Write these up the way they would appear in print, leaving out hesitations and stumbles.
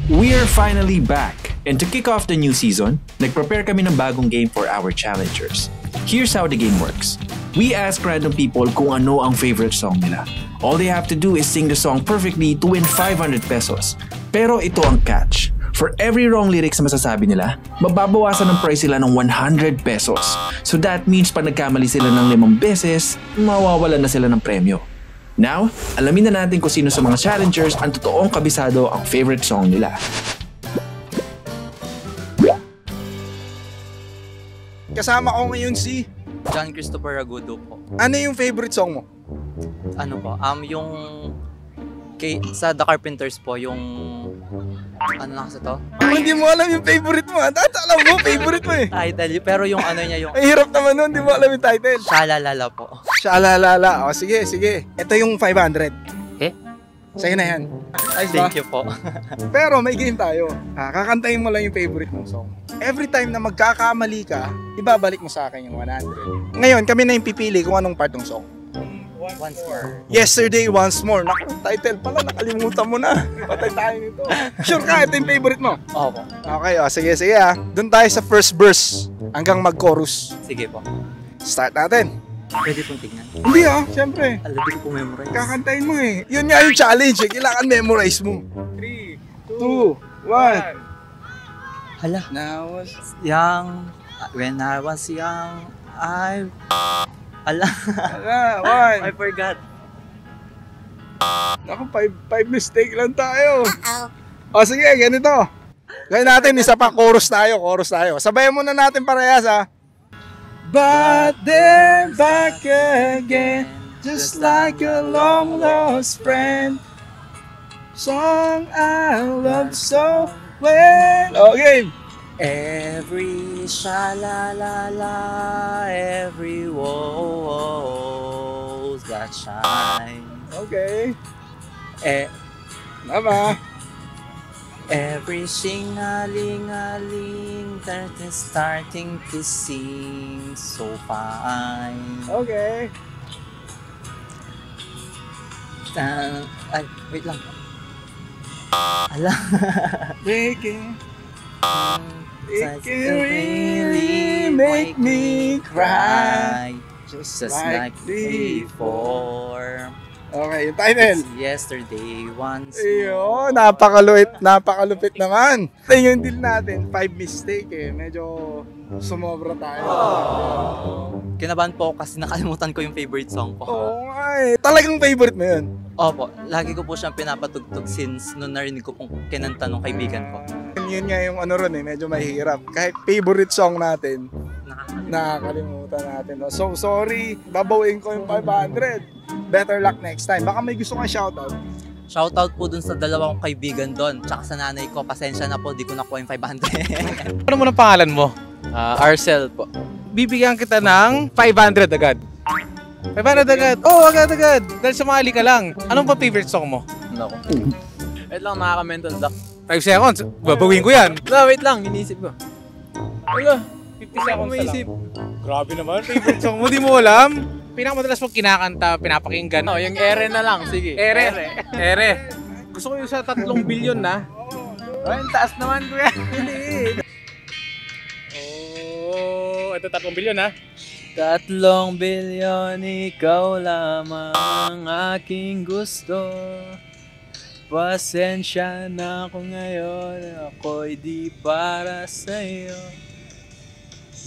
We're finally back! And to kick off the new season, nag-prepare kami ng bagong game for our challengers. Here's how the game works. We ask random people kung ano ang favorite song nila. All they have to do is sing the song perfectly to win 500 pesos. Pero ito ang catch. For every wrong lyrics na masasabi nila, mababawasan ng price sila ng 100 pesos. So that means pag nagkamali sila ng 5 beses, mawawalan na sila ng premyo. Now, alamin na natin kung sino sa mga challengers ang totoong kabisado ang favorite song nila. Kasama ko ngayon si John Christopher Agudo po. Ano yung favorite song mo? Ano po? Yung sa The Carpenters po, yung ano na kasi to? Hindi mo alam yung favorite mo. Alam mo, favorite mo eh. Title, pero yung ano niya yung Ay, hirap naman nun, hindi mo alam yung title. Shalalala po. Shalalala. O, sige. Ito yung 500. Eh? Sa'yo na yan. Ayos ba? Thank you po. Pero may game tayo. Kakantahin mo lang yung favorite mong song. Every time na magkakamali ka, ibabalik mo sa akin yung 100. Ngayon, kami na yung pipili kung anong part ng song. Once more. Yesterday, Once More. Naku, title pala, nakalimutan mo na. Patay tayo nito. Sure ka, ito yung favorite mo? Opo. Okay, sige Doon tayo sa first verse hanggang mag-chorus. Sige po. Start natin. Pwede pong tignan. Hindi syempre. Alam, di ko po memorize. Kakantahin mo eh. Yun nga yung challenge eh. Kailangan memorize mo. 3, 2, 1. Hala. Now was... Young, when I was young, Hala. I forgot. Naku, 5 mistake lang tayo. O sige, ganito. Gawin natin, isa pa, chorus tayo. Sabayan muna natin parehas ha. But they're back again, just like a long lost friend. Song I love so well. Okay. Every shalalala, every woes that shine. Okay. Tama. Every sing-a-ling-a-ling that is starting to sing so fine. Okay. Ay, wait lang. Hala. Breaking. It can really make me cry, just like before. Okay, yung title. It's yesterday once. Ayun, napakalupit naman. Ito yung deal natin, 5 mistake eh. Medyo sumobra tayo. Kinabahan po ako kasi nakalimutan ko yung favorite song ko. Oo nga eh. Talagang favorite mo yun? Opo, lagi ko po siyang pinapatugtog since nung narinig ko pong kinanta ng kaibigan ko. Yun nga yung ano ron eh, medyo mahirap. Kahit favorite song natin, nakakalimutan natin. So sorry, babawin ko yung 500. Better luck next time. Baka may gusto kang shoutout. Shoutout po dun sa dalawang kaibigan doon, tsaka sa nanay ko. Pasensya na po, di ko nakuha yung 500. Ano mo ng pangalan mo? Arcel po. Bibigyan kita ng 500 agad. 500 agad? Oo, agad. Dahil sumali ka lang. Anong pa favorite song mo? Nako. Wait lang, nakaka-mental block. 5 seconds. Babawin ko yan. No, wait lang, iniisip ko. Wala. 50 seconds na lang. Grabe naman. Favorite song mo, di mo alam? Pinakamadalas mo kinakanta, pinapakinggan. No, yung ere na lang, sige. Ere. Gusto ko yung sa 3 billion na. Ay, taas naman ko yan. Oh, ito 3 billion ha. 3 bilyon, ikaw lamang ang aking gusto. Pasensya na ako ngayon, ako'y di para sa'yo.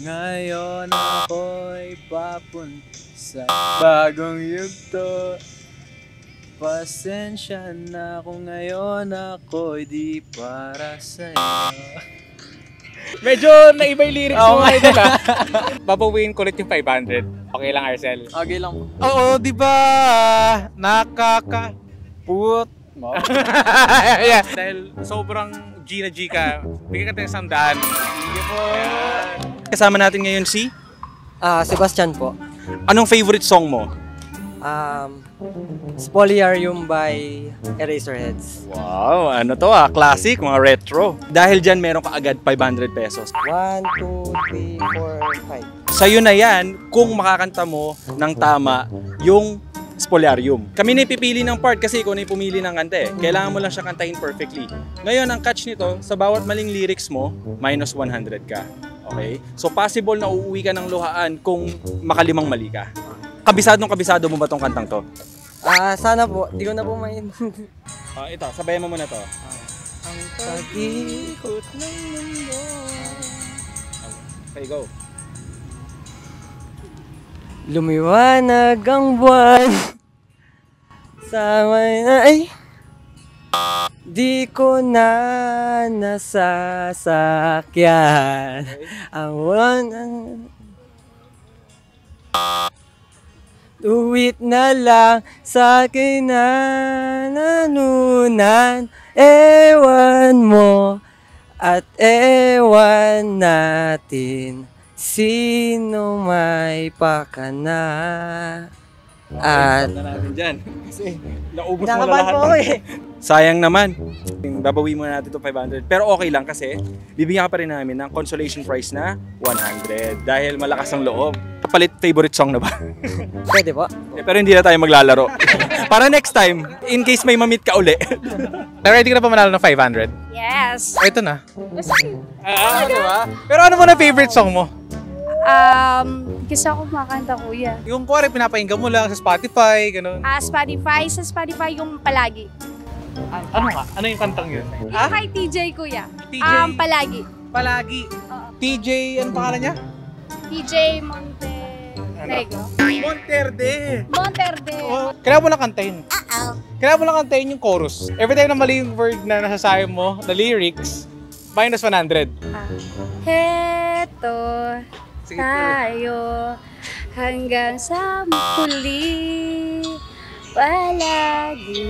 Ngayon ako'y papunta sa bagong yugto. Pasensya na ako ngayon, ako'y di para sa'yo. Medyo naiba yung lyrics mo ngayon nila. Babawin ko ulit yung 500. Okay lang, Arcel? Okay lang po. Oo, di ba? Nakakaput mo. Yeah. Dahil sobrang G na G ka, bigyan ka tayo 100. Sige po. Kasama natin ngayon si? Sebastian po. Anong favorite song mo? Spoliarium by Eraserheads. Wow, ano to classic, mga retro. Dahil dyan meron ka agad 500 pesos. 1, 2, 3, 4, 5. Sa'yo na yan kung makakanta mo ng tama yung Spoilarium. Kami na pipili ng part kasi ikaw na yung pumili ng kanta eh. Kailangan mo lang siya kantahin perfectly. Ngayon, ang catch nito, sa bawat maling lyrics mo, minus 100 ka. Okay? So possible na uuwi ka ng luhaan kung makalimang mali ka. Kabisado mo ba tong kantang to? Sana po. Di ko na po maintindihan. Ito, sabayan mo muna to. Ang pag-ikot ng mundo. Okay, go. Lumiwanag ang buwan. Samay na ay di ko na nasasakyan. Ang buwan ang tuwit na lang sa akin na nanunan. Ewan mo at ewan natin. Sino may pakana? At na natin dyan. Kasi naubos mo na nakaban lahat. po ako eh. Sayang naman. Babawi muna natin ito 500. Pero okay lang kasi bibigyan ka pa rin namin ng consolation prize na 100 dahil malakas ang loob. Kapalit favorite song na ba? Pwede po. Pero hindi na tayo maglalaro. Para next time, in case may mamit ka uli. Ready ka na pa manalo ng 500? Yes. Ito na. Diba? Pero ano mo na favorite song mo? Gusto ko makanta, kuya. Yung kuwari pinapakinggan mo lang sa Spotify, gano'n. Sa Spotify yung palagi. Ano nga? Ano yung kantang yun? Yung kay TJ, kuya. TJ? Palagi. Palagi. Oo. TJ, ano pangalan niya? TJ Montenegro. Monterde. Monterde. Kailangan mo lang kantahin. Kailangan mo lang kantahin yung chorus. Every time na mali yung word na nasasabi mo, na lyrics, minus 100. Heto Sige, tayo hanggang sa muli. Palagi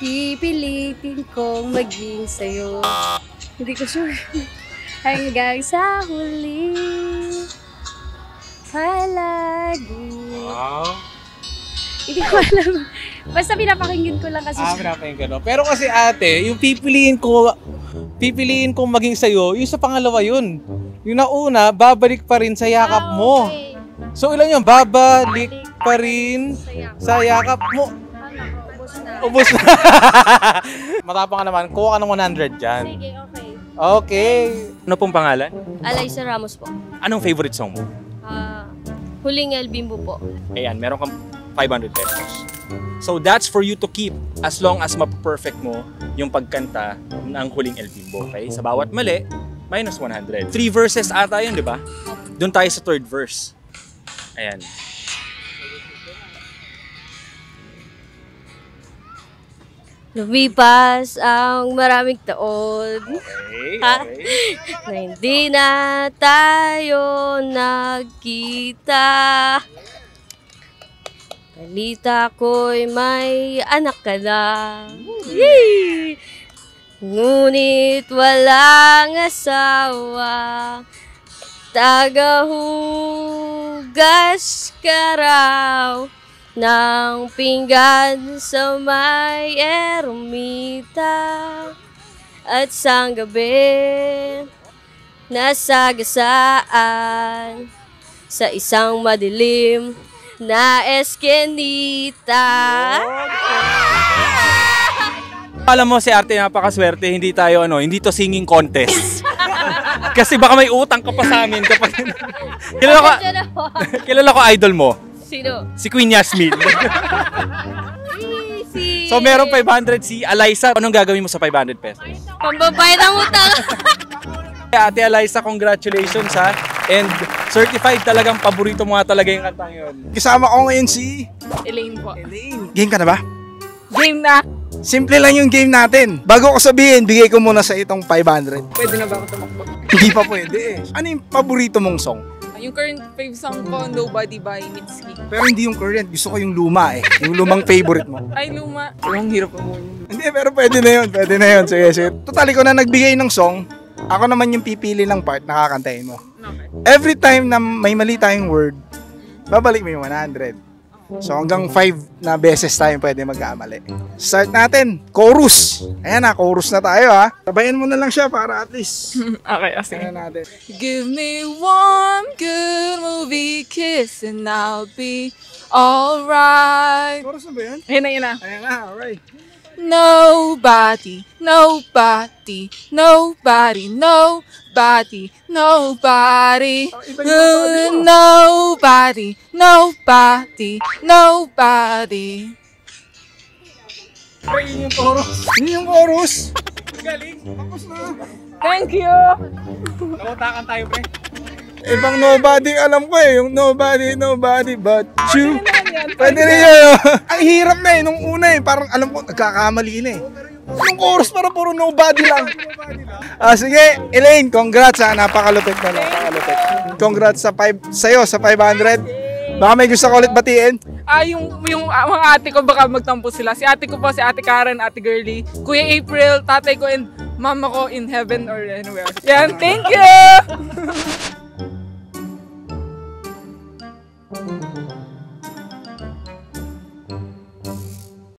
pipilitin kong maging sa'yo. Hindi ko sure. Hanggang sa huli. Palagi. Wow. Hindi ko alam. Basta pinapakinggan ko lang kasi siya. Pinapakinggan no? Pero kasi ate, yung pipiliin kong maging sa'yo, yung sa pangalawa yun. Yung nauna, babalik pa rin sa yakap mo. Okay. So ilan yun? Babalik pa rin sa yakap mo. Ubus na. Matapang ka naman, kuha ka ng 100 dyan. Sige, okay. Okay. Ano pong pangalan? Alaysa Ramos po. Anong favorite song mo? Huling El Bimbo po. Ayan, meron kang 500 pesos. So that's for you to keep as long as ma-perfect mo yung pagkanta ng Huling El Bimbo. Okay? Sa bawat mali, minus 100. 3 verses ata yun, di ba? Doon tayo sa third verse. Ayan. Lumipas ang maraming taon Okay, Ha? okay. na hindi na tayo nagkita. Balita ko'y may anak ka na. Yee! Ngunit walang asawa. Tagahugas ka raw ng pinggan sa may ermita. At sang gabi, nasagasaan sa isang madilim na eskenita. Alam mo si Arte napakaswerte, hindi to singing contest. Kasi baka may utang ka pa sa amin kapag kilala ko idol mo. Sino? Si Queen Yasmin. Si... So meron 500 si Alaysa. Anong gagawin mo sa 500 pesos? Pambabayad ang utang. Ate Alaysa, congratulations ha. And certified talagang paborito mo nga talaga yung kantang yun. Kasama ko ngayon si Elaine po. Game ka na ba? Game na. Simple lang yung game natin. Bago ko sabihin, bigay ko muna sa itong 500. Pwede na ba ako tumakbo? Hindi pa pwede eh. Ano yung paborito mong song? Yung current fave song ko, Nobody by Mitski. Pero hindi yung current, gusto ko yung luma eh. Yung lumang favorite mo. Ay, luma. Ang hirap mo. Hindi, pero pwede na yun. Pwede na yun. Sige, sige. Total, ko na nagbigay ng song. Ako naman yung pipili ng part na kakantahin mo. Okay. Every time na may mali tayong word, babalik mo yung 100. So hanggang 5 na beses tayo pwede magkamali. Start natin. Chorus. Ayan na, chorus na tayo ha. Sabayan mo na lang siya para at least. Okay, sige. Ayan natin. Give me one good movie kiss and I'll be alright. Chorus na ba yan? Ayun na. Ayan na, alright. Nobody, nobody, nobody, nobody, nobody, nobody, nobody, nobody. Yun yung chorus. Yun yung chorus. Galing. Tapos na. Thank you! Nakutakan tayo, pre. Ibang nobody alam ko eh. Yung nobody but you. Pwede rin yun. Ang hirap na eh. Nung una eh. Parang alam ko, nagkakamali na eh. Yung chorus parang puro nobody lang. Sige, Elaine, congrats ha. Napakalupit na. Napakalupit. Congrats sa'yo sa 500. Baka may gusto ko ulit batiin. Yung mga ate ko baka magtampo sila. Si ate ko po, si ate Karen, ate Girlie, Kuya April, tatay ko, and mama ko in heaven or anywhere. Yan, thank you!